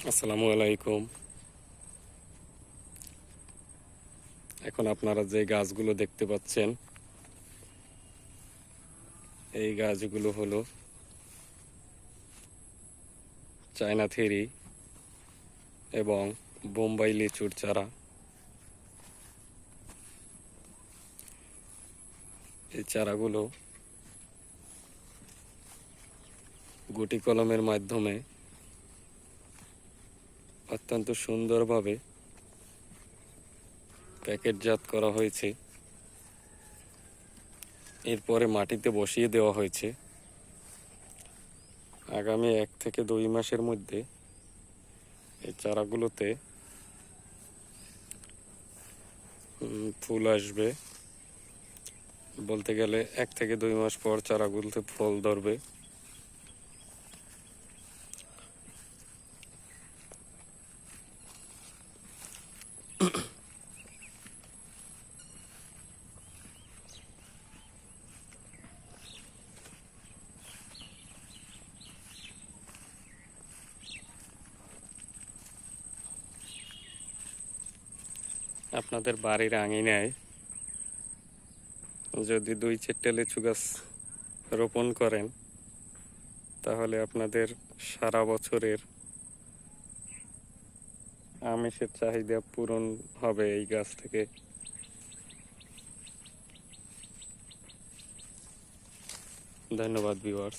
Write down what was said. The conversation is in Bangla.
আসসালামু আলাইকুম। এখন আপনারা যে গাছগুলো দেখতে পাচ্ছেন, এই গাছগুলো হলো চায়না থেরি এবং বোম্বাই লিচুর চারা। এই চারাগুলো গুটি কলমের মাধ্যমে অত্যন্ত সুন্দরভাবে প্যাকেটজাত করা হয়েছে। এরপরে মাটিতে বসিয়ে দেওয়া হয়েছে। আগামী 1 থেকে 2 মাসের মধ্যে এই চারাগুলোতে ফুল আসবে। বলতে গেলে 1 থেকে 2 মাস পর চারাগুলোতে ফল ধরবে। আপনাদের বাড়ির আঙিনায় যদি 2-4টে লিচু গাছ রোপণ করেন, তাহলে আপনাদের সারা বছরের আমিষের চাহিদা পূরণ হবে এই গাছ থেকে। ধন্যবাদ ভিউয়ার্স।